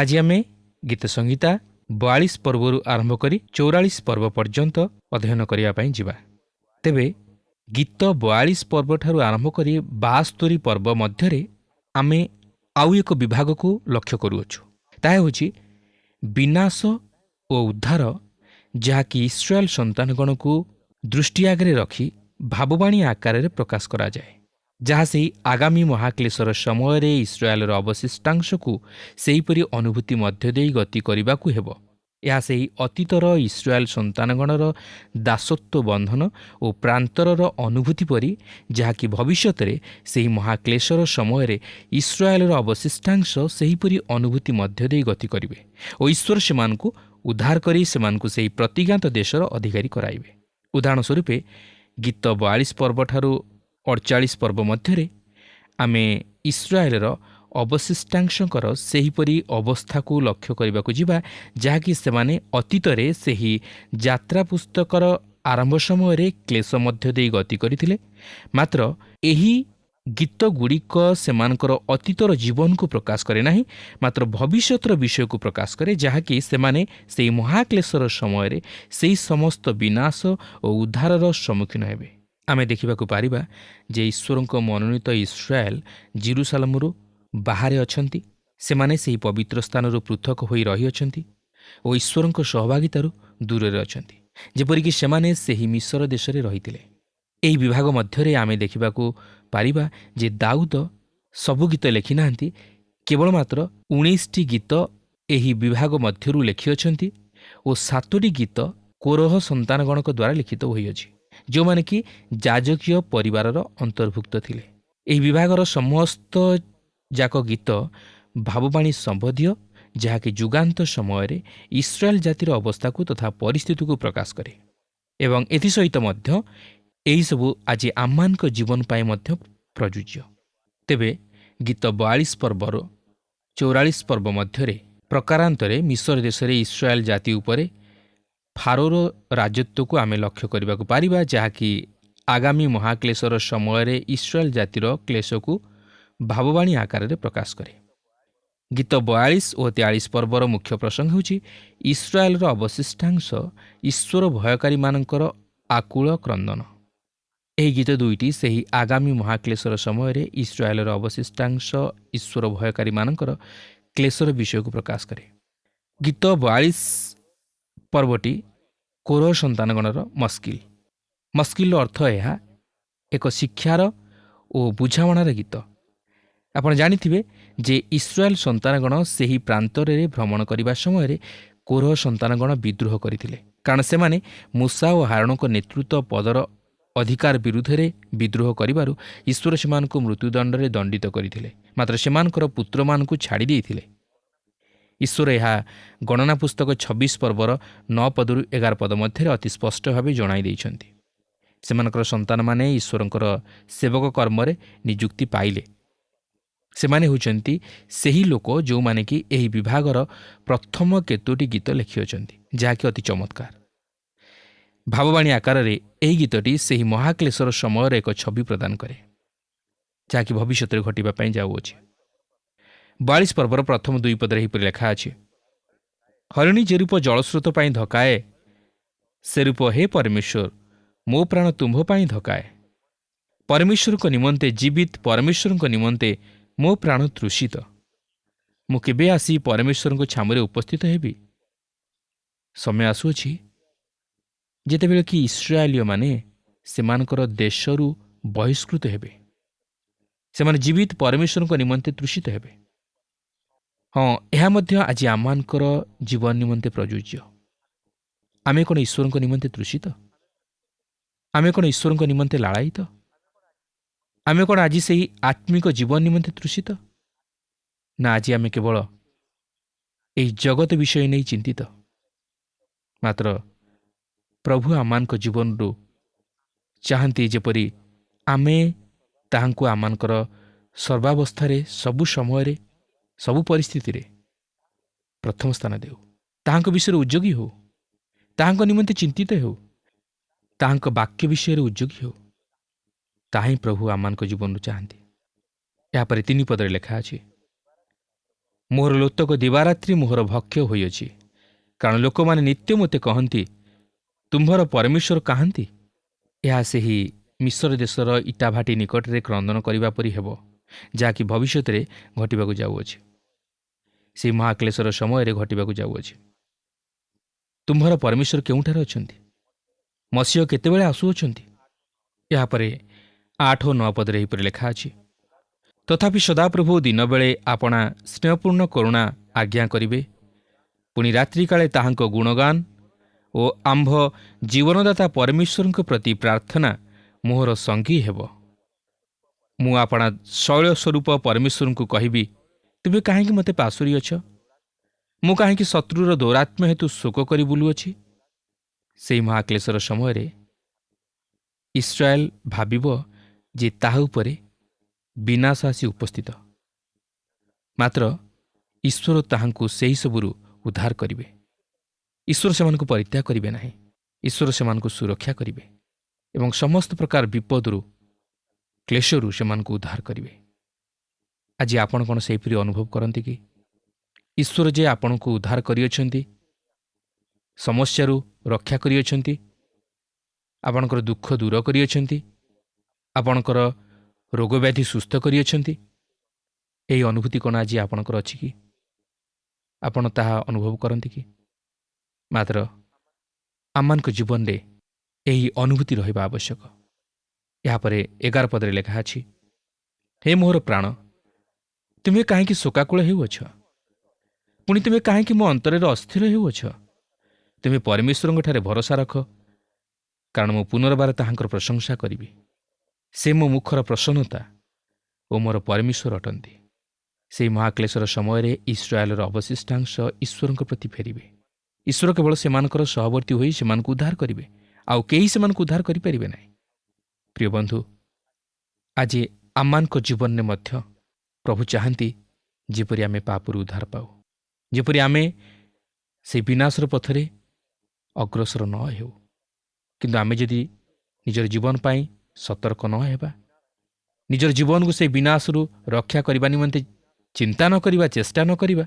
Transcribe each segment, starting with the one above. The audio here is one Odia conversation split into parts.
आज आम गीत संहिता 42 पर्वरू आरंभ करी 44 पर्व पर्यंत अध्ययन करने जावा। तेबे गीत 42 पर्व ठारू आरंभ करी 72 पर्व मध्य आमे आउ एक विभाग को लक्ष्य करुअछु। ताहा होछि विनाश और उद्धार, जहाँकि इस्राएल संतानगण को दृष्टि आगे रखी भाववाणी आकार में प्रकाश करा जाए, जहाँ से आगामी महाक्लेशर समय इस्राएल अवशिष्टांश को सेहीपरि अनुभूति मध्य दे गति करने को हेब। यह से अतीतर इस्राएल संतानगणर दासत्व बंधन और प्रांतरर अनुभूति परी, जहाँकि भविष्य में से महाक्लेशर समय इस्राएल अवशिष्टांश सेहीपरि अनुभूति मध्य दे गति करेंगे और ईश्वर से उद्धार करी से प्रतिज्ञात देशर अधिकारी कराइबे। उदाहरण स्वरूप गीत 42 पर्व ठारू 48 पर्व मध्य आमे इस्राएलर अवशिष्टांशकर सेहीपरि अवस्था को लक्ष्य करने को जिबा, जहाँकि सेमाने अतीतरे सेही यात्रा पुस्तकर आरंभ समय क्लेश मध्य दे गति करथिले। मात्र एही गीत गुड़िक सेमानकर अतीतर जीवन को प्रकाश करे नहीं, मात्र भविष्यतर विषय को प्रकाश करे, जहाँकि सेमाने सेही महाक्लेशर समय सेही समस्त विनाश और उद्धारर सम्मुखीन हेबे। आमे देखिबा को पारिबा जे ईश्वरक मनोनीत इस्राएल जेरुसालेमरु बाहर अछंती। सेमाने सेही पवित्र स्थानरु पृथक होई रही अछंती और ईश्वरक सहभागितारु दूर रे अछंती, जेपरिक सेमाने सेही मिस्र देश रे रहितिले। एही विभाग मध्यरे आमे देखिबा को पारिबा जे दाऊद सबु गीत लेखि नाहंती, केवल मात्र 19टी गीत एही विभाग मध्यरु लेखि अछंती और 7टी गीत कोरह संतानगणक द्वारा लिखित होई अछि, जो माने कि याजकीय परिवारर अंतर्भुक्त थिले। एही विभागर समस्त जाक गीत भाववाणी संबंधी, जहाँकि जुगांत समय इस्राएल जातिर अवस्था को तथा परिस्थिति को प्रकाश करे एवं एथि सहित मध्य एही सबु आज आमान जीवन पाए मध्य प्रयोज्य। तेबे गीत 42 पर्वर 44 पर्व मध्य प्रकारांतरे मिस्र देश में इस्राएल जाति उपरे फारोर राजत्व को आमे लक्ष्य करने को पारिबा, जहाँकि आगामी महाक्लेशर समय इस्राएल जातिर क्लेश को भाववाणी आकार में प्रकाश करे। गीत 42 और 43 पर्वर मुख्य प्रसंग होछि इस्राएल अवशिष्टांश ईश्वर भयकारी मानकर आकुल क्रंदन। यह गीत दुईटी सेही आगामी महाक्लेशर समय इस्राएल अवशिष्टांश ईश्वर भयकारी मानकर क्लेशर विषय को प्रकाश करे। गीत 42 पर्वटी कोरह संतानगणर मस्किल। मस्किल अर्थ यह एक शिक्षार और बुझामणार गीत। आपण जानिथिबे जे इस्राएल संतानगण सेही प्रांतरे भ्रमण करने समय कोरह संतानगण विद्रोह करथिले, कारण सेमाने मूसा और हारणक नेतृत्व पदर अधिकार विरुद्ध रे विद्रोह करिबारु ईश्वर सेमानकु मृत्युदंड रे दंडित करथिले। मात्र सेमानकर पुत्र मानकु छाड़ी देथिले। ईश्वर यह गणना पुस्तक 26 पर्वर 9 पदरु 11 पद मध्य अति स्पष्ट भाव जणाई देइछन्ति। सेमानकर संतान माने ईश्वरंकर सेवक कर्म रे नियुक्ति पाइले। सेमाने होचन्ति सेही लोक जो माने कि एही विभागर प्रथम केतोटी गीत लिखि अछन्ति, जाके अति चमत्कार भाववाणी आकार रे एही गीतटी सेही महाक्लेशर समय एक छवि प्रदान करे, जाके भविष्य में घटिबा पई जाउअछि। 42 पर्वर प्रथम 2 पदरे हिपरि लेखा अछि, हरिणी जेरूप जलस्रोत पाई धकाए, से रूप हे परमेश्वर मो प्राण तुम्भ पाई धकाए। परमेश्वर को निमंते जीवित, परमेश्वर को निमंते मो प्राण तृषित। मु केबे आसी परमेश्वर को छामुरे उपस्थित हेबी। समय आसुअछि जेतेबेले कि इस्राएलिय माने सेमानकर देशरु बहिष्कृत हेबे, सेमाने जीवित परमेश्वर को निमंते तृषित हेबे। हाँ, यह मध्य आज आमानकर जीवन निमंते प्रयोज्य। आमे कोन ईश्वर को निमंते तृषित? आमे कोन ईश्वर को निमंते लालायित? आमे कोन आज से आत्मिक जीवन निमंते तृषित? ना, आज आमे केवल यही जगत विषय नहीं चिंतित। मात्र प्रभु आमानक जीवन रू चाहती जेपरी आमे ताहांकु आमानकर सर्वावस्था सबु समय सबु परिस्थिति रे प्रथम स्थान देउ, ताहांक विषय उद्योगी हो, ताहांक निमंते चिंतित हो, ताहांक वाक्य विषय उद्योगी हो। ताही प्रभु आमानक जीवन रू चाहती। यहाँ पर 3 पदरे लेखा अछि, ମୋହର ଲୋତକ ଦିବାରାତ୍ରି ମୋହର ଭକ୍ଷ୍ୟ ହୋଇଅଛି, କାରଣ ଲୋକମାନେ ନିତ୍ୟ ମୋତେ କହନ୍ତି, ତୁମ୍ଭର ପରମେଶ୍ୱର କାହାନ୍ତି? ଏହା ସେହି ମିଶ୍ର ଦେଶର ଇଟାଭାଟି ନିକଟରେ କ୍ରନ୍ଦନ କରିବା ପରି ହେବ, ଯାହାକି ଭବିଷ୍ୟତରେ ଘଟିବାକୁ ଯାଉଅଛି, ସେହି ମହାକ୍ଲେଶର ସମୟରେ ଘଟିବାକୁ ଯାଉଅଛି। ତୁମ୍ଭର ପରମେଶ୍ୱର କେଉଁଠାରେ ଅଛନ୍ତି? ମସିହ କେତେବେଳେ ଆସୁଅଛନ୍ତି? ଏହାପରେ 8 ଓ 9 ପଦରେ ଏହିପରି ଲେଖା ଅଛି, ତଥାପି ସଦାପ୍ରଭୁ ଦିନବେଳେ ଆପଣା ସ୍ନେହପୂର୍ଣ୍ଣ କରୁଣା ଆଜ୍ଞା କରିବେ, ପୁଣି ରାତ୍ରିକାଳେ ତାହାଙ୍କ ଗୁଣଗାନ ଓ ଆମ୍ଭ ଜୀବନଦାତା ପରମେଶ୍ୱରଙ୍କ ପ୍ରତି ପ୍ରାର୍ଥନା ମୋହର ସଙ୍ଗୀ ହେବ। ମୁଁ ଆପଣା ଶୈଳ ସ୍ୱରୂପ ପରମେଶ୍ୱରଙ୍କୁ କହିବି, ତୁମେ କାହିଁକି ମୋତେ ପାଶୋରିଅଛ? ମୁଁ କାହିଁକି ଶତ୍ରୁର ଦୌରାତ୍ମ୍ୟ ହେତୁ ଶୋକ କରି ବୁଲୁଅଛି? ସେହି ମହାକ୍ଲେଶର ସମୟରେ ଇସ୍ରାଏଲ ଭାବିବ ଯେ ତାହା ଉପରେ ବିନାଶ ଆସି ଉପସ୍ଥିତ, ମାତ୍ର ଈଶ୍ୱର ତାହାଙ୍କୁ ସେହିସବୁରୁ ଉଦ୍ଧାର କରିବେ। ଈଶ୍ୱର ସେମାନଙ୍କୁ ପରିତ୍ୟାଗ କରିବେ ନାହିଁ। ଈଶ୍ୱର ସେମାନଙ୍କୁ ସୁରକ୍ଷା କରିବେ ଏବଂ ସମସ୍ତ ପ୍ରକାର ବିପଦରୁ, କ୍ଲେଶରୁ ସେମାନଙ୍କୁ ଉଦ୍ଧାର କରିବେ। ଆଜି ଆପଣ କ'ଣ ସେହିପରି ଅନୁଭବ କରନ୍ତି କି? ଈଶ୍ୱର ଯେ ଆପଣଙ୍କୁ ଉଦ୍ଧାର କରିଅଛନ୍ତି, ସମସ୍ୟାରୁ ରକ୍ଷା କରିଅଛନ୍ତି, ଆପଣଙ୍କର ଦୁଃଖ ଦୂର କରିଅଛନ୍ତି, ଆପଣଙ୍କର ରୋଗବ୍ୟାଧି ସୁସ୍ଥ କରିଅଛନ୍ତି, ଏହି ଅନୁଭୂତି କ'ଣ ଆଜି ଆପଣଙ୍କର ଅଛି କି? ଆପଣ ତାହା ଅନୁଭବ କରନ୍ତି କି? ମାତ୍ର ଆମମାନଙ୍କ ଜୀବନରେ ଏହି ଅନୁଭୂତି ରହିବା ଆବଶ୍ୟକ। ଏହାପରେ 11 ପଦରେ ଲେଖା ଅଛି, ହେ ମୋହର ପ୍ରାଣ, ତୁମେ କାହିଁକି ଶୋକାକୁଳ ହେଉଅଛ? ପୁଣି ତୁମେ କାହିଁକି ମୋ ଅନ୍ତରରେ ଅସ୍ଥିର ହେଉଅଛ? ତୁମେ ପରମେଶ୍ୱରଙ୍କଠାରେ ଭରସା ରଖ, କାରଣ ମୁଁ ପୁନର୍ବାର ତାହାଙ୍କର ପ୍ରଶଂସା କରିବି। ସେ ମୋ ମୁଖର ପ୍ରସନ୍ନତା ଓ ମୋର ପରମେଶ୍ୱର ଅଟନ୍ତି। ସେହି ମହାକ୍ଲେଶର ସମୟରେ ଇସ୍ରାଏଲର ଅବଶିଷ୍ଟାଂଶ ଈଶ୍ୱରଙ୍କ ପ୍ରତି ଫେରିବେ। ଈଶ୍ୱର କେବଳ ସେମାନଙ୍କର ସହବର୍ତ୍ତୀ ହୋଇ ସେମାନଙ୍କୁ ଉଦ୍ଧାର କରିବେ, ଆଉ କେହି ସେମାନଙ୍କୁ ଉଦ୍ଧାର କରିପାରିବେ ନାହିଁ। ପ୍ରିୟ ବନ୍ଧୁ, ଆଜି ଆମମାନଙ୍କ ଜୀବନରେ ମଧ୍ୟ ପ୍ରଭୁ ଚାହାନ୍ତି ଯେପରି ଆମେ ପାପରୁ ଉଦ୍ଧାର ପାଉ, ଯେପରି ଆମେ ସେହି ବିନାଶର ପଥରେ ଅଗ୍ରସର ନ ହେଉ। କିନ୍ତୁ ଆମେ ଯଦି ନିଜର ଜୀବନ ପାଇଁ ସତର୍କ ନ ହେବା, ନିଜର ଜୀବନକୁ ସେହି ବିନାଶରୁ ରକ୍ଷା କରିବା ନିମନ୍ତେ ଚିନ୍ତା ନ କରିବା, ଚେଷ୍ଟା ନ କରିବା,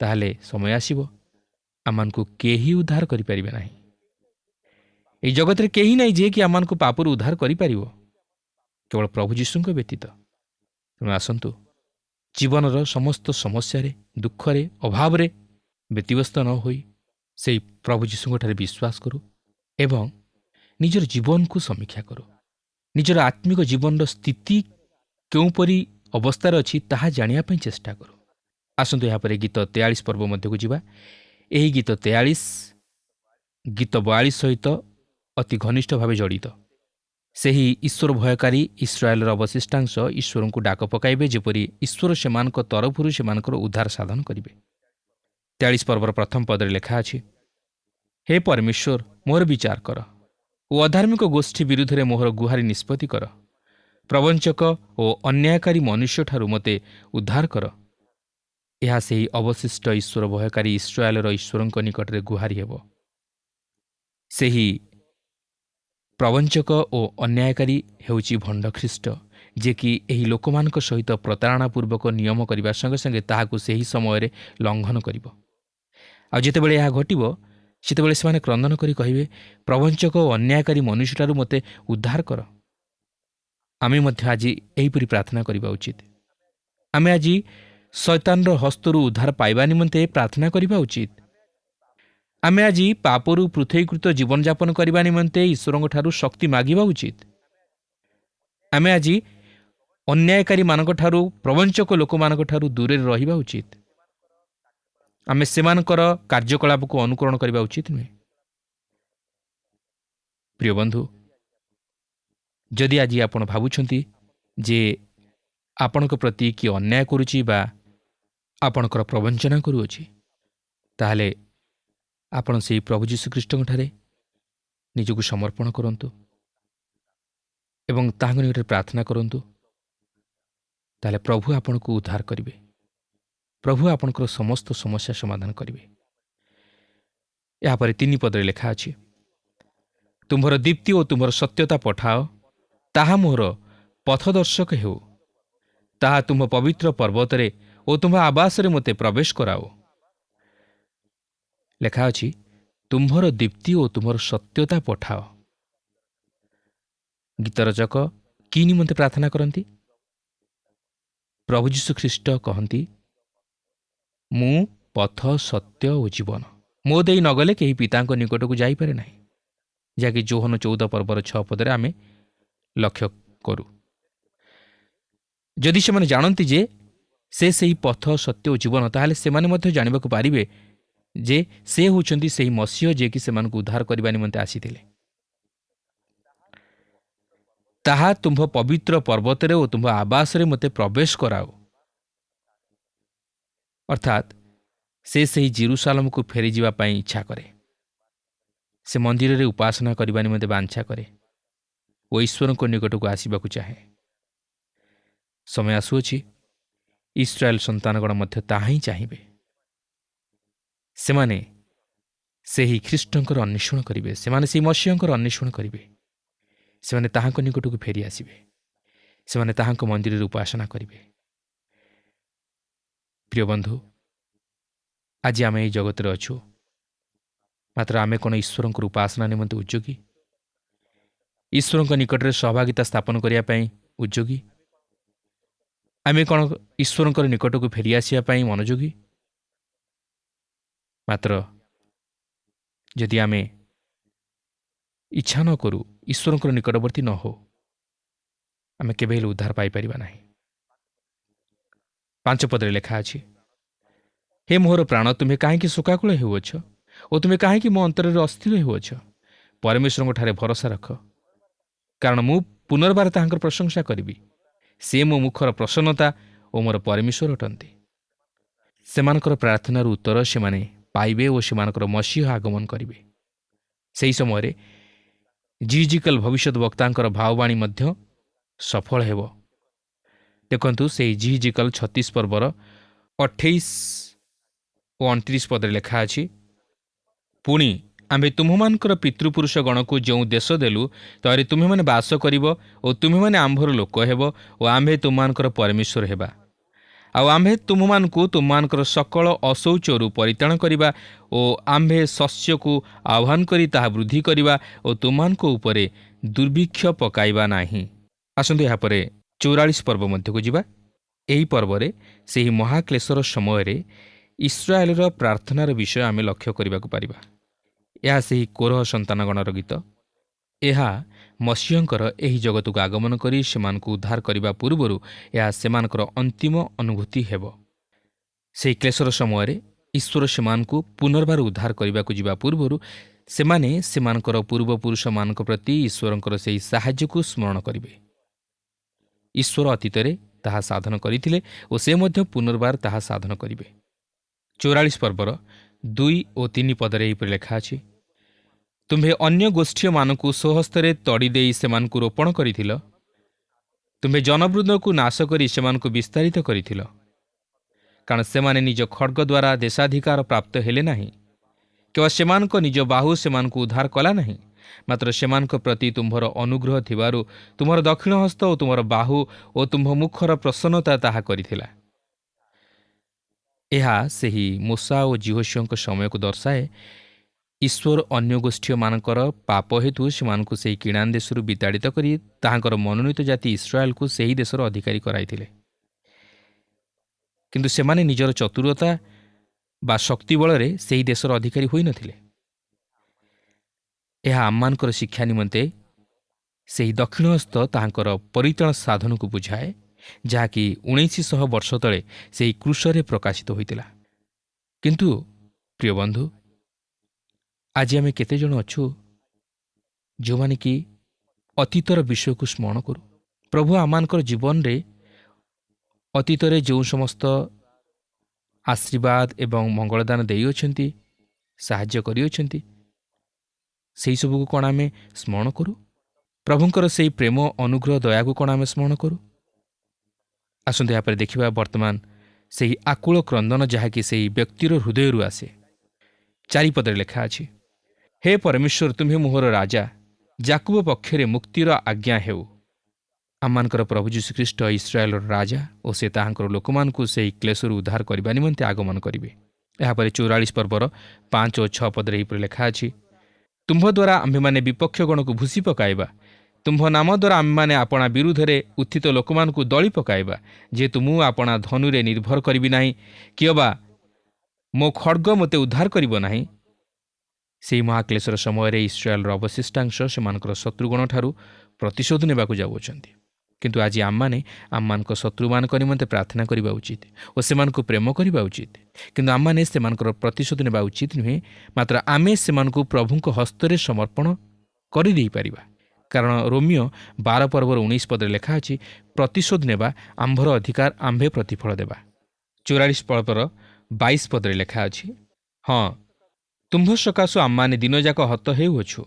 ତାହେଲେ ସମୟ ଆସିବ ଆମମାନଙ୍କୁ କେହି ଉଦ୍ଧାର କରିପାରିବେ ନାହିଁ। ଏହି ଜଗତରେ କେହି ନାହିଁ ଯିଏକି ଆମମାନଙ୍କୁ ପାପରୁ ଉଦ୍ଧାର କରିପାରିବ, କେବଳ ପ୍ରଭୁ ଯୀଶୁଙ୍କ ବ୍ୟତୀତ। ତେଣୁ ଆସନ୍ତୁ, ଜୀବନର ସମସ୍ତ ସମସ୍ୟାରେ, ଦୁଃଖରେ, ଅଭାବରେ ବ୍ୟତିବ୍ୟସ୍ତ ନ ହୋଇ ସେହି ପ୍ରଭୁ ଯୀଶୁଙ୍କଠାରେ ବିଶ୍ୱାସ କରୁ ଏବଂ ନିଜର ଜୀବନକୁ ସମୀକ୍ଷା କରୁ। ନିଜର ଆତ୍ମିକ ଜୀବନର ସ୍ଥିତି କେଉଁପରି ଅବସ୍ଥାରେ ଅଛି ତାହା ଜାଣିବା ପାଇଁ ଚେଷ୍ଟା କରୁ। ଆସନ୍ତୁ ଏହାପରେ ଗୀତ 43 ପର୍ବ ମଧ୍ୟକୁ ଯିବା। ଏହି ଗୀତ 43 ଗୀତ 42 ସହିତ ଅତି ଘନିଷ୍ଠ ଭାବେ ଜଡ଼ିତ। ସେହି ଈଶ୍ୱର ଭୟକାରୀ ଇସ୍ରାଏଲର ଅବଶିଷ୍ଟାଂଶ ଈଶ୍ୱରଙ୍କୁ ଡାକ ପକାଇବେ, ଯେପରି ଈଶ୍ୱର ସେମାନଙ୍କ ତରଫରୁ ସେମାନଙ୍କର ଉଦ୍ଧାର ସାଧନ କରିବେ। 43 ପର୍ବର ପ୍ରଥମ ପଦରେ ଲେଖା ଅଛି, ହେ ପରମେଶ୍ୱର, ମୋର ବିଚାର କର ଓ ଅଧାର୍ମିକ ଗୋଷ୍ଠୀ ବିରୁଦ୍ଧରେ ମୋହର ଗୁହାରି ନିଷ୍ପତ୍ତି କର। ପ୍ରବଞ୍ଚକ ଓ ଅନ୍ୟାୟକାରୀ ମନୁଷ୍ୟଠାରୁ ମୋତେ ଉଦ୍ଧାର କର। ଏହା ସେହି ଅବଶିଷ୍ଟ ଈଶ୍ୱର ଭୟକାରୀ ଇସ୍ରାଏଲର ଈଶ୍ୱରଙ୍କ ନିକଟରେ ଗୁହାରି ହେବ। ସେହି ପ୍ରବଞ୍ଚକ ଓ ଅନ୍ୟାୟକାରୀ ହେଉଛି ଭଣ୍ଡ ଖ୍ରୀଷ୍ଟ, ଯିଏକି ଏହି ଲୋକମାନଙ୍କ ସହିତ ପ୍ରତାରଣାପୂର୍ବକ ନିୟମ କରିବା ସଙ୍ଗେ ସଙ୍ଗେ ତାହାକୁ ସେହି ସମୟରେ ଲଙ୍ଘନ କରିବ। ଆଉ ଯେତେବେଳେ ଏହା ଘଟିବ, ସେତେବେଳେ ସେମାନେ କ୍ରନ୍ଦନ କରି କହିବେ, ପ୍ରବଞ୍ଚକ ଓ ଅନ୍ୟାୟକାରୀ ମନୁଷ୍ୟଠାରୁ ମୋତେ ଉଦ୍ଧାର କର। ଆମେ ମଧ୍ୟ ଆଜି ଏହିପରି ପ୍ରାର୍ଥନା କରିବା ଉଚିତ। ଆମେ ଆଜି ଶୈତାନର ହସ୍ତରୁ ଉଦ୍ଧାର ପାଇବା ନିମନ୍ତେ ପ୍ରାର୍ଥନା କରିବା ଉଚିତ। ଆମେ ଆଜି ପାପରୁ ପୃଥକୀକୃତ ଜୀବନଯାପନ କରିବା ନିମନ୍ତେ ଈଶ୍ୱରଙ୍କଠାରୁ ଶକ୍ତି ମାଗିବା ଉଚିତ। ଆମେ ଆଜି ଅନ୍ୟାୟକାରୀମାନଙ୍କଠାରୁ, ପ୍ରବଞ୍ଚକ ଲୋକମାନଙ୍କଠାରୁ ଦୂରରେ ରହିବା ଉଚିତ। ଆମେ ସେମାନଙ୍କର କାର୍ଯ୍ୟକଳାପକୁ ଅନୁକରଣ କରିବା ଉଚିତ ନୁହେଁ। ପ୍ରିୟ ବନ୍ଧୁ, ଯଦି ଆଜି ଆପଣ ଭାବୁଛନ୍ତି ଯେ ଆପଣଙ୍କ ପ୍ରତି କିଏ ଅନ୍ୟାୟ କରୁଛି ବା ଆପଣଙ୍କର ପ୍ରବଞ୍ଚନା କରୁଅଛି, ତାହେଲେ ଆପଣ ସେହି ପ୍ରଭୁ ଯୀଶୁଖ୍ରୀଷ୍ଟଙ୍କଠାରେ ନିଜକୁ ସମର୍ପଣ କରନ୍ତୁ ଏବଂ ତାହାଙ୍କ ନିକଟରେ ପ୍ରାର୍ଥନା କରନ୍ତୁ। ତାହେଲେ ପ୍ରଭୁ ଆପଣଙ୍କୁ ଉଦ୍ଧାର କରିବେ। ପ୍ରଭୁ ଆପଣଙ୍କର ସମସ୍ତ ସମସ୍ୟା ସମାଧାନ କରିବେ। ଏହାପରେ 3 ପଦରେ ଲେଖା ଅଛି, ତୁମ୍ଭର ଦୀପ୍ତି ଓ ତୁମ୍ଭର ସତ୍ୟତା ପଠାଅ, ତାହା ମୋହର ପଥଦର୍ଶକ ହେଉ। ତାହା ତୁମ୍ଭ ପବିତ୍ର ପର୍ବତରେ ଓ ତୁମ୍ଭ ଆବାସରେ ମୋତେ ପ୍ରବେଶ କରାଅ। ଲେଖା ଅଛି, ତୁମ୍ଭର ଦୀପ୍ତି ଓ ତୁମର ସତ୍ୟତା ପଠାଅ। ଗୀତ ରଚକ କି ନିମନ୍ତେ ପ୍ରାର୍ଥନା କରନ୍ତି? ପ୍ରଭୁ ଯୀଶୁଖ୍ରୀଷ୍ଟ କହନ୍ତି, ମୁଁ ପଥ, ସତ୍ୟ ଓ ଜୀବନ। ମୋ ଦେଇ ନଗଲେ କେହି ପିତାଙ୍କ ନିକଟକୁ ଯାଇପାରେ ନାହିଁ, ଯାହାକି ଯୋହନ 14 ପର୍ବର 6 ପଦରେ ଆମେ ଲକ୍ଷ୍ୟ କରୁ। ଯଦି ସେମାନେ ଜାଣନ୍ତି ଯେ ସେ ସେହି ପଥ, ସତ୍ୟ ଓ ଜୀବନ, ତାହେଲେ ସେମାନେ ମଧ୍ୟ ଜାଣିବାକୁ ପାରିବେ ଯେ ସେ ହେଉଛନ୍ତି ସେହି ମସିହ ଯିଏକି ସେମାନଙ୍କୁ ଉଦ୍ଧାର କରିବା ନିମନ୍ତେ ଆସିଥିଲେ। ତାହା ତୁମ୍ଭ ପବିତ୍ର ପର୍ବତରେ ଓ ତୁମ୍ଭ ଆବାସରେ ମୋତେ ପ୍ରବେଶ କରାଅ। ଅର୍ଥାତ୍ ସେ ସେହି ଜେରୁସାଲେମକୁ ଫେରିଯିବା ପାଇଁ ଇଚ୍ଛା କରେ। ସେ ମନ୍ଦିରରେ ଉପାସନା କରିବା ନିମନ୍ତେ ବାଞ୍ଛା କରେ ଓ ଈଶ୍ୱରଙ୍କ ନିକଟକୁ ଆସିବାକୁ ଚାହେଁ। ସମୟ ଆସୁଅଛି, ଇସ୍ରାଏଲ ସନ୍ତାନଗଣ ମଧ୍ୟ ତାହା ହିଁ ଚାହିଁବେ। ସେମାନେ ସେହି ଖ୍ରୀଷ୍ଟଙ୍କର ଅନ୍ୱେଷଣ କରିବେ, ସେମାନେ ସେହି ମସିହଙ୍କର ଅନ୍ୱେଷଣ କରିବେ। ସେମାନେ ତାହାଙ୍କ ନିକଟକୁ ଫେରି ଆସିବେ, ସେମାନେ ତାହାଙ୍କ ମନ୍ଦିରରେ ଉପାସନା କରିବେ। ପ୍ରିୟ ବନ୍ଧୁ, ଆଜି ଆମେ ଏହି ଜଗତରେ ଅଛୁ, ମାତ୍ର ଆମେ କ'ଣ ଈଶ୍ୱରଙ୍କର ଉପାସନା ନିମନ୍ତେ ଉଦ୍ଯୋଗୀ? ଈଶ୍ୱରଙ୍କ ନିକଟରେ ସହଭାଗିତା ସ୍ଥାପନ କରିବା ପାଇଁ ଉଦ୍ଯୋଗୀ? ଆମେ କ'ଣ ଈଶ୍ୱରଙ୍କର ନିକଟକୁ ଫେରିଆସିବା ପାଇଁ ମନୋଯୋଗୀ? ମାତ୍ର ଯଦି ଆମେ ଇଚ୍ଛା ନ କରୁ, ଈଶ୍ୱରଙ୍କର ନିକଟବର୍ତ୍ତୀ ନ ହେଉ, ଆମେ କେବେ ହେଲେ ଉଦ୍ଧାର ପାଇପାରିବା ନାହିଁ। 5 ପଦରେ ଲେଖା ଅଛି, ହେ ମୋହର ପ୍ରାଣ, ତୁମେ କାହିଁକି ଶୋକାକୁଳ ହେଉଅଛ ଓ ତୁମେ କାହିଁକି ମୋ ଅନ୍ତରରେ ଅସ୍ଥିର ହେଉଅଛ? ପରମେଶ୍ୱରଙ୍କଠାରେ ଭରସା ରଖ, କାରଣ ମୁଁ ପୁନର୍ବାର ତାହାଙ୍କର ପ୍ରଶଂସା କରିବି। ସେ ମୋ ମୁଖର ପ୍ରସନ୍ନତା ଓ ମୋର ପରମେଶ୍ୱର ଅଟନ୍ତି। ସେମାନଙ୍କର ପ୍ରାର୍ଥନାର ଉତ୍ତର ସେମାନେ ପାଇବେ ଓ ସେମାନଙ୍କର ମସିହ ଆଗମନ କରିବେ। ସେହି ସମୟରେ ଜିଜିକାଲ ଭବିଷ୍ୟତ ବକ୍ତାଙ୍କର ଭାବବାଣୀ ମଧ୍ୟ ସଫଳ ହେବ। ଦେଖନ୍ତୁ, ସେହି ଜିଜିକାଲ 36 ପର୍ବର 28 ଓ 29 ପଦରେ ଲେଖା ଅଛି, ପୁଣି ଆମ୍ଭେ ତୁମ୍ଭମାନଙ୍କର ପିତୃପୁରୁଷ ଗଣକୁ ଯେଉଁ ଦେଶ ଦେଲୁ, ତହିଁରେ ତୁମେମାନେ ବାସ କରିବ ଓ ତୁମେମାନେ ଆମ୍ଭର ଲୋକ ହେବ ଓ ଆମ୍ଭେ ତୁମମାନଙ୍କର ପରମେଶ୍ୱର ହେବା। ଆଉ ଆମ୍ଭେ ତୁମମାନଙ୍କୁ ତୁମମାନଙ୍କର ସକଳ ଅଶୌଚରୁ ପରିତ୍ରାଣ କରିବା ଓ ଆମ୍ଭେ ଶସ୍ୟକୁ ଆହ୍ୱାନ କରି ତାହା ବୃଦ୍ଧି କରିବା ଓ ତୁମମାନଙ୍କ ଉପରେ ଦୁର୍ଭିକ୍ଷ ପକାଇବା ନାହିଁ। ଆସନ୍ତୁ ଏହାପରେ 44 ପର୍ବ ମଧ୍ୟକୁ ଯିବା। ଏହି ପର୍ବରେ ସେହି ମହାକ୍ଲେଶର ସମୟରେ ଇସ୍ରାଏଲର ପ୍ରାର୍ଥନାର ବିଷୟ ଆମେ ଲକ୍ଷ୍ୟ କରିବାକୁ ପାରିବା। ଏହା ସେହି କୋରହ ସନ୍ତାନଗଣର ଗୀତ। ଏହା ମସିହଙ୍କର ଏହି ଜଗତକୁ ଆଗମନ କରି ସେମାନଙ୍କୁ ଉଦ୍ଧାର କରିବା ପୂର୍ବରୁ ଏହା ସେମାନଙ୍କର ଅନ୍ତିମ ଅନୁଭୂତି ହେବ। ସେହି କ୍ଲେଶର ସମୟରେ ଈଶ୍ୱର ସେମାନଙ୍କୁ ପୁନର୍ବାର ଉଦ୍ଧାର କରିବାକୁ ଯିବା ପୂର୍ବରୁ ସେମାନେ ସେମାନଙ୍କର ପୂର୍ବପୁରୁଷମାନଙ୍କ ପ୍ରତି ଈଶ୍ୱରଙ୍କର ସେହି ସାହାଯ୍ୟକୁ ସ୍ମରଣ କରିବେ। ଈଶ୍ୱର ଅତୀତରେ ତାହା ସାଧନ କରିଥିଲେ ଓ ସେ ମଧ୍ୟ ପୁନର୍ବାର ତାହା ସାଧନ କରିବେ। 44 ପର୍ବର 2 ଓ 3 ପଦରେ ଏହିପରି ଲେଖା ଅଛି, ତୁମ୍ଭେ ଅନ୍ୟ ଗୋଷ୍ଠୀୟମାନଙ୍କୁ ସ୍ୱହସ୍ତରେ ତଡ଼ି ଦେଇ ସେମାନଙ୍କୁ ରୋପଣ କରିଥିଲ। ତୁମ୍ଭେ ଜନବୃନ୍ଦକୁ ନାଶ କରି ସେମାନଙ୍କୁ ବିସ୍ତାରିତ କରିଥିଲ, କାରଣ ସେମାନେ ନିଜ ଖଡ଼୍ଗ ଦ୍ୱାରା ଦେଶାଧିକାର ପ୍ରାପ୍ତ ହେଲେ ନାହିଁ। କେବଳ ସେମାନଙ୍କ ନିଜ ବାହୁ ସେମାନଙ୍କୁ ଉଦ୍ଧାର କଲା ନାହିଁ, ମାତ୍ର ସେମାନଙ୍କ ପ୍ରତି ତୁମ୍ଭର ଅନୁଗ୍ରହ ଥିବାରୁ ତୁମର ଦକ୍ଷିଣ ହସ୍ତ ଓ ତୁମର ବାହୁ ଓ ତୁମ୍ଭ ମୁଖର ପ୍ରସନ୍ନତା ତାହା କରିଥିଲା। ଏହା ସେହି ମୋଶା ଓ ଜିହୋଶୁଆଙ୍କ ସମୟକୁ ଦର୍ଶାଏ। ଈଶ୍ୱର ଅନ୍ୟ ଗୋଷ୍ଠୀୟମାନଙ୍କର ପାପ ହେତୁ ସେମାନଙ୍କୁ ସେହି କିଣାନ ଦେଶରୁ ବିତାଡ଼ିତ କରି ତାହାଙ୍କର ମନୋନୀତ ଜାତି ଇସ୍ରାଏଲକୁ ସେହି ଦେଶର ଅଧିକାରୀ କରାଇଥିଲେ। କିନ୍ତୁ ସେମାନେ ନିଜର ଚତୁରତା ବା ଶକ୍ତି ବଳରେ ସେହି ଦେଶର ଅଧିକାରୀ ହୋଇନଥିଲେ। ଏହା ଆମମାନଙ୍କର ଶିକ୍ଷା ନିମନ୍ତେ ସେହି ଦକ୍ଷିଣହସ୍ତ ତାହାଙ୍କର ପରିତ୍ରାଣ ସାଧନକୁ ବୁଝାଏ, ଯାହାକି 1900 ବର୍ଷ ତଳେ ସେହି କ୍ରୁଶରେ ପ୍ରକାଶିତ ହୋଇଥିଲା। କିନ୍ତୁ ପ୍ରିୟ ବନ୍ଧୁ, ଆଜି ଆମେ କେତେଜଣ ଅଛୁ ଯେଉଁମାନେ କି ଅତୀତର ବିଷୟକୁ ସ୍ମରଣ କରୁ? ପ୍ରଭୁ ଆମମାନଙ୍କର ଜୀବନରେ ଅତୀତରେ ଯେଉଁ ସମସ୍ତ ଆଶୀର୍ବାଦ ଏବଂ ମଙ୍ଗଳଦାନ ଦେଇଅଛନ୍ତି, ସାହାଯ୍ୟ କରିଅଛନ୍ତି, ସେହିସବୁକୁ କ'ଣ ଆମେ ସ୍ମରଣ କରୁ? ପ୍ରଭୁଙ୍କର ସେହି ପ୍ରେମ, ଅନୁଗ୍ରହ, ଦୟାକୁ କ'ଣ ଆମେ ସ୍ମରଣ କରୁ? ଆସନ୍ତୁ ଏହାପରେ ଦେଖିବା ବର୍ତ୍ତମାନ ସେହି ଆକୁଳ କ୍ରନ୍ଦନ ଯାହାକି ସେହି ବ୍ୟକ୍ତିର ହୃଦୟରୁ ଆସେ। 4 ପଦରେ ଲେଖା ଅଛି, ହେ ପରମେଶ୍ୱର, ତୁମ୍ଭେ ମୋହର ରାଜା, ଯାକୁବ ପକ୍ଷରେ ମୁକ୍ତିର ଆଜ୍ଞା ହେଉ। ଆମମାନଙ୍କର ପ୍ରଭୁ ଯୀଶୁଖ୍ରୀଷ୍ଟ ଇସ୍ରାଏଲର ରାଜା ଓ ସେ ତାହାଙ୍କର ଲୋକମାନଙ୍କୁ ସେହି କ୍ଲେଶରୁ ଉଦ୍ଧାର କରିବା ନିମନ୍ତେ ଆଗମନ କରିବେ। ଏହାପରେ 44 ପର୍ବର 5 ଓ 6 ପଦରେ ଏହିପରି ଲେଖା ଅଛି, ତୁମ୍ଭ ଦ୍ୱାରା ଆମ୍ଭେମାନେ ବିପକ୍ଷ ଗଣକୁ ଭୁସି ପକାଇବା, ତୁମ୍ଭ ନାମ ଦ୍ୱାରା ଆମ୍ଭେମାନେ ଆପଣା ବିରୁଦ୍ଧରେ ଉତ୍ଥିତ ଲୋକମାନଙ୍କୁ ଦଳି ପକାଇବା, ଯେହେତୁ ମୁଁ ଆପଣା ଧନୁରେ ନିର୍ଭର କରିବି ନାହିଁ, କିଅବା ମୋ ଖଡ଼୍ଗ ମୋତେ ଉଦ୍ଧାର କରିବ ନାହିଁ। ସେହି ମହାକ୍ଲେଶର ସମୟରେ ଇସ୍ରାଏଲର ଅବଶିଷ୍ଟାଂଶ ସେମାନଙ୍କର ଶତ୍ରୁଗଣଠାରୁ ପ୍ରତିଶୋଧ ନେବାକୁ ଯାଉଅଛନ୍ତି। କିନ୍ତୁ ଆଜି ଆମମାନଙ୍କ ଶତ୍ରୁମାନଙ୍କ ନିମନ୍ତେ ପ୍ରାର୍ଥନା କରିବା ଉଚିତ ଓ ସେମାନଙ୍କୁ ପ୍ରେମ କରିବା ଉଚିତ। କିନ୍ତୁ ଆମମାନେ ସେମାନଙ୍କର ପ୍ରତିଶୋଧ ନେବା ଉଚିତ ନୁହେଁ, ମାତ୍ର ଆମେ ସେମାନଙ୍କୁ ପ୍ରଭୁଙ୍କ ହସ୍ତରେ ସମର୍ପଣ କରିଦେଇପାରିବା। କାରଣ ରୋମିଓ 12 ପର୍ବର 19 ପଦରେ ଲେଖା ଅଛି, ପ୍ରତିଶୋଧ ନେବା ଆମ୍ଭର ଅଧିକାର, ଆମ୍ଭେ ପ୍ରତିଫଳ ଦେବା। 44 ପର୍ବର 22 ପଦରେ ଲେଖା ଅଛି, ହଁ ତୁମ୍ଭ ସକାଶୁ ଆମମାନେ ଦିନଯାକ ହତ ହେଉଅଛୁ,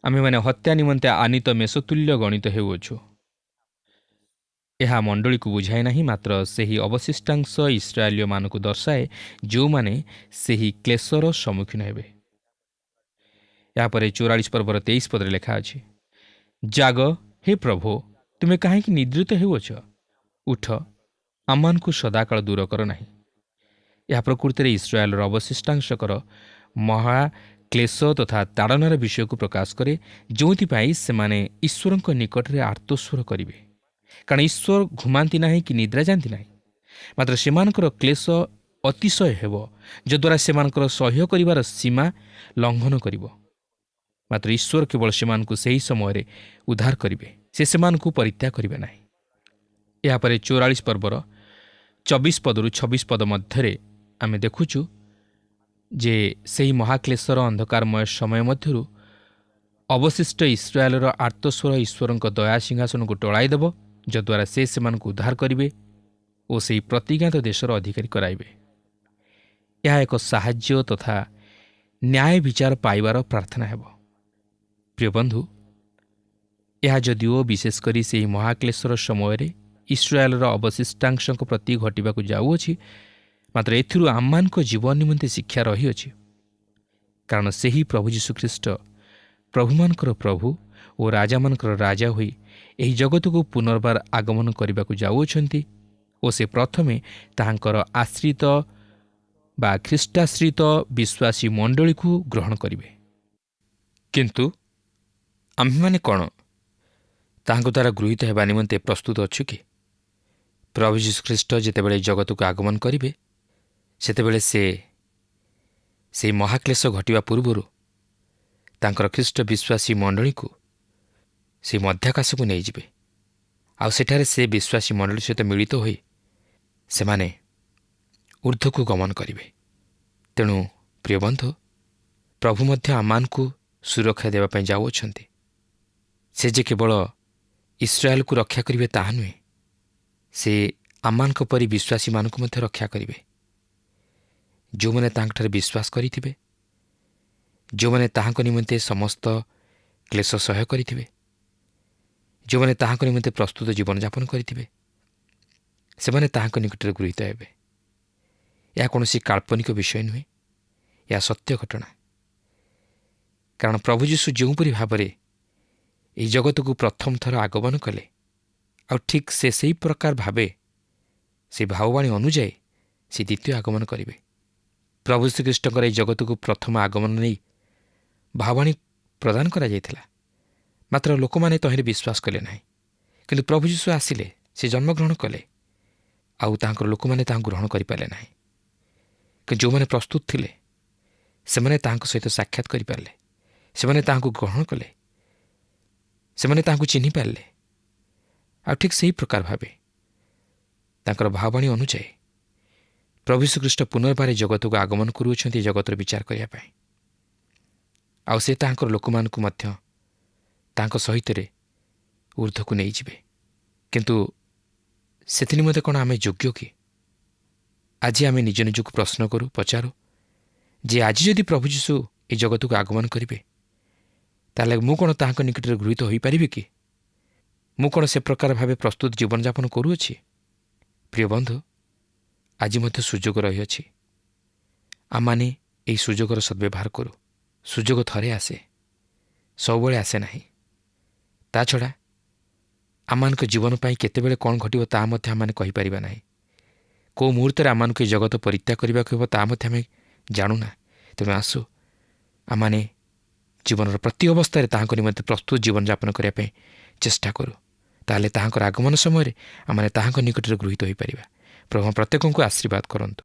ଆମେମାନେ ହତ୍ୟା ନିମନ୍ତେ ଆନିତ ମେଷତୁଲ୍ୟ ଗଣିତ ହେଉଅଛୁ। ଏହା ମଣ୍ଡଳୀକୁ ବୁଝାଏ ନାହିଁ, ମାତ୍ର ସେହି ଅବଶିଷ୍ଟାଂଶ ଇସ୍ରାଏଲୀୟମାନଙ୍କୁ ଦର୍ଶାଏ ଯେଉଁମାନେ ସେହି କ୍ଲେଶର ସମ୍ମୁଖୀନ ହେବେ। ଏହାପରେ 44 ପର୍ବର 23 ପଦରେ ଲେଖା ଅଛି, ଜାଗ ହେ ପ୍ରଭୁ, ତୁମେ କାହିଁକି ନିଦ୍ରିତ ହେଉଅଛ? ଉଠ, ଆମମାନଙ୍କୁ ସଦାକାଳ ଦୂର କର ନାହିଁ। ଏହା ପ୍ରକୃତିରେ ଇସ୍ରାଏଲର ଅବଶିଷ୍ଟାଂଶଙ୍କର ମହାକ୍ଲେଶ ତଥା ତାଡ଼ନାର ବିଷୟକୁ ପ୍ରକାଶ କରେ, ଯେଉଁଥିପାଇଁ ସେମାନେ ଈଶ୍ୱରଙ୍କ ନିକଟରେ ଆର୍ତ୍ତସ୍ୱର କରିବେ। କାରଣ ଈଶ୍ୱର ଘୁମାନ୍ତି ନାହିଁ କି ନିଦ୍ରା ଯାଆନ୍ତି ନାହିଁ, ମାତ୍ର ସେମାନଙ୍କର କ୍ଲେଶ ଅତିଶୟ ହେବ, ଯଦ୍ୱାରା ସେମାନଙ୍କର ସହ୍ୟ କରିବାର ସୀମା ଲଙ୍ଘନ କରିବ। ମାତ୍ର ଈଶ୍ୱର କେବଳ ସେମାନଙ୍କୁ ସେହି ସମୟରେ ଉଦ୍ଧାର କରିବେ, ସେ ସେମାନଙ୍କୁ ପରିତ୍ୟାଗ କରିବେ ନାହିଁ। ଏହାପରେ 44 ପର୍ବର 24 ପଦରୁ 26 ପଦ ମଧ୍ୟରେ ଆମେ ଦେଖୁଛୁ ଯେ ସେହି ମହାକ୍ଲେଶର ଅନ୍ଧକାରମୟ ସମୟ ମଧ୍ୟରୁ ଅବଶିଷ୍ଟ ଇସ୍ରାଏଲର ଆର୍ତ୍ତସ୍ୱର ଈଶ୍ୱରଙ୍କ ଦୟା ସିଂହାସନକୁ ଟଳାଇ ଦେବ, ଯଦ୍ୱାରା ସେ ସେମାନଙ୍କୁ ଉଦ୍ଧାର କରିବେ ଓ ସେହି ପ୍ରତିଜ୍ଞାତ ଦେଶର ଅଧିକାରୀ କରାଇବେ। ଏହା ଏକ ସାହାଯ୍ୟ ତଥା ନ୍ୟାୟ ବିଚାର ପାଇବାର ପ୍ରାର୍ଥନା ହେବ। ପ୍ରିୟ ବନ୍ଧୁ, ଏହା ଯଦିଓ ବିଶେଷ କରି ସେହି ମହାକ୍ଲେଶର ସମୟରେ ଇସ୍ରାଏଲର ଅବଶିଷ୍ଟାଂଶଙ୍କ ପ୍ରତି ଘଟିବାକୁ ଯାଉଅଛି, ମାତ୍ର ଏଥିରୁ ଆମମାନଙ୍କ ଜୀବନ ନିମନ୍ତେ ଶିକ୍ଷା ରହିଅଛି। କାରଣ ସେହି ପ୍ରଭୁ ଯୀଶୁଖ୍ରୀଷ୍ଟ ପ୍ରଭୁମାନଙ୍କର ପ୍ରଭୁ ଓ ରାଜାମାନଙ୍କର ରାଜା ହୋଇ ଏହି ଜଗତକୁ ପୁନର୍ବାର ଆଗମନ କରିବାକୁ ଯାଉଅଛନ୍ତି ଓ ସେ ପ୍ରଥମେ ତାହାଙ୍କର ଆଶ୍ରିତ ବା ଖ୍ରୀଷ୍ଟାଶ୍ରିତ ବିଶ୍ୱାସୀ ମଣ୍ଡଳୀକୁ ଗ୍ରହଣ କରିବେ। କିନ୍ତୁ ଆମ୍ଭେମାନେ କ'ଣ ତାହାଙ୍କ ଦ୍ୱାରା ଗୃହୀତ ହେବା ନିମନ୍ତେ ପ୍ରସ୍ତୁତ ଅଛୁ କି? ପ୍ରଭୁ ଯୀଶୁଖ୍ରୀଷ୍ଟ ଯେତେବେଳେ ଜଗତକୁ ଆଗମନ କରିବେ, ସେତେବେଳେ ସେ ସେହି ମହାକ୍ଲେଶ ଘଟିବା ପୂର୍ବରୁ ତାଙ୍କର ଖ୍ରୀଷ୍ଟ ବିଶ୍ୱାସୀ ମଣ୍ଡଳୀକୁ ସେ ମଧ୍ୟାକାଶକୁ ନେଇଯିବେ। ଆଉ ସେଠାରେ ସେ ବିଶ୍ୱାସୀ ମଣ୍ଡଳୀ ସହିତ ମିଳିତ ହୋଇ ସେମାନେ ଊର୍ଦ୍ଧ୍ୱକୁ ଗମନ କରିବେ। ତେଣୁ ପ୍ରିୟ ବନ୍ଧୁ, ପ୍ରଭୁ ମଧ୍ୟ ଆମମାନଙ୍କୁ ସୁରକ୍ଷା ଦେବା ପାଇଁ ଯାଉଅଛନ୍ତି। ସେ ଯେ କେବଳ ଇସ୍ରାଏଲକୁ ରକ୍ଷା କରିବେ ତାହା ନୁହେଁ, ସେ ଆମମାନଙ୍କ ପରି ବିଶ୍ୱାସୀମାନଙ୍କୁ ମଧ୍ୟ ରକ୍ଷା କରିବେ। ଯେଉଁମାନେ ତାଙ୍କଠାରେ ବିଶ୍ୱାସ କରିଥିବେ, ଯେଉଁମାନେ ତାହାଙ୍କ ନିମନ୍ତେ ସମସ୍ତ କ୍ଲେଶ ସହ୍ୟ କରିଥିବେ, ଯେଉଁମାନେ ତାହାଙ୍କ ନିମନ୍ତେ ପ୍ରସ୍ତୁତ ଜୀବନଯାପନ କରିଥିବେ, ସେମାନେ ତାହାଙ୍କ ନିକଟରେ ଗୃହୀତ ହେବେ। ଏହା କୌଣସି କାଳ୍ପନିକ ବିଷୟ ନୁହେଁ, ଏହା ସତ୍ୟ ଘଟଣା। କାରଣ ପ୍ରଭୁ ଯୀଶୁ ଯେଉଁପରି ଭାବରେ ଏହି ଜଗତକୁ ପ୍ରଥମ ଥର ଆଗମନ କଲେ, ଆଉ ଠିକ୍ ସେ ସେହି ପ୍ରକାର ଭାବେ ସେ ଭାବବାଣୀ ଅନୁଯାୟୀ ସେ ଦ୍ୱିତୀୟ ଆଗମନ କରିବେ। ପ୍ରଭୁ ଶ୍ରୀଖ୍ରୀଷ୍ଟଙ୍କର ଏହି ଜଗତକୁ ପ୍ରଥମ ଆଗମନ ନେଇ ଭାବବାଣୀ ପ୍ରଦାନ କରାଯାଇଥିଲା, ମାତ୍ର ଲୋକମାନେ ତହିଁରେ ବିଶ୍ୱାସ କଲେ ନାହିଁ। କିନ୍ତୁ ପ୍ରଭୁ ଯୀଶୁ ଆସିଲେ, ସେ ଜନ୍ମଗ୍ରହଣ କଲେ, ଆଉ ତାଙ୍କର ଲୋକମାନେ ତାହାଙ୍କୁ ଗ୍ରହଣ କରିପାରିଲେ ନାହିଁ। କିନ୍ତୁ ଯେଉଁମାନେ ପ୍ରସ୍ତୁତ ଥିଲେ, ସେମାନେ ତାହାଙ୍କ ସହିତ ସାକ୍ଷାତ କରିପାରିଲେ, ସେମାନେ ତାହାଙ୍କୁ ଗ୍ରହଣ କଲେ, ସେମାନେ ତାହାଙ୍କୁ ଚିହ୍ନି ପାରିଲେ। ଆଉ ଠିକ୍ ସେହି ପ୍ରକାର ଭାବେ ତାଙ୍କର ଭାବବାଣୀ ଅନୁଯାୟୀ ପ୍ରଭୁ ଶ୍ରୀଖ୍ରୀଷ୍ଟ ପୁନର୍ବାର ଜଗତକୁ ଆଗମନ କରୁଅଛନ୍ତି ଜଗତର ବିଚାର କରିବା ପାଇଁ। ଆଉ ସେ ତାହାଙ୍କର ଲୋକମାନଙ୍କୁ ମଧ୍ୟ ତାଙ୍କ ସହିତରେ ଊର୍ଦ୍ଧ୍ୱକୁ ନେଇଯିବେ। କିନ୍ତୁ ସେଥିନିମନ୍ତେ କ'ଣ ଆମେ ଯୋଗ୍ୟ କି? ଆଜି ଆମେ ନିଜ ନିଜକୁ ପ୍ରଶ୍ନ କରୁ, ପଚାରୁ ଯେ ଆଜି ଯଦି ପ୍ରଭୁ ଯୀଶୁ ଏହି ଜଗତକୁ ଆଗମନ କରିବେ, ତାହେଲେ ମୁଁ କ'ଣ ତାହାଙ୍କ ନିକଟରେ ଗୃହୀତ ହୋଇପାରିବି କି? ମୁଁ କ'ଣ ସେ ପ୍ରକାର ଭାବେ ପ୍ରସ୍ତୁତ ଜୀବନଯାପନ କରୁଅଛି? ପ୍ରିୟ ବନ୍ଧୁ, ଆଜି ମଧ୍ୟ ସୁଯୋଗ ରହିଅଛି। ଆମମାନେ ଏହି ସୁଯୋଗର ସଦ୍ବ୍ୟବହାର କରୁ। ସୁଯୋଗ ଥରେ ଆସେ, ସବୁବେଳେ ଆସେ ନାହିଁ। ତା ଛଡ଼ା ଆମମାନଙ୍କ ଜୀବନ ପାଇଁ କେତେବେଳେ କ'ଣ ଘଟିବ ତାହା ମଧ୍ୟ ଆମେ କହିପାରିବା ନାହିଁ। କେଉଁ ମୁହୂର୍ତ୍ତରେ ଆମମାନଙ୍କୁ ଏ ଜଗତ ପରିତ୍ୟାଗ କରିବାକୁ ହେବ ତାହା ମଧ୍ୟ ଆମେ ଜାଣୁନା। ତେଣୁ ଆସୁ ଆମମାନେ ଜୀବନର ପ୍ରତି ଅବସ୍ଥାରେ ତାହାଙ୍କ ନିମନ୍ତେ ପ୍ରସ୍ତୁତ ଜୀବନଯାପନ କରିବା ପାଇଁ ଚେଷ୍ଟା କରୁ। ତାହେଲେ ତାହାଙ୍କର ଆଗମନ ସମୟରେ ଆମେ ତାହାଙ୍କ ନିକଟରେ ଗୃହୀତ ହୋଇପାରିବା। ପ୍ରଭୁ ପ୍ରତ୍ୟେକଙ୍କୁ ଆଶୀର୍ବାଦ କରନ୍ତୁ।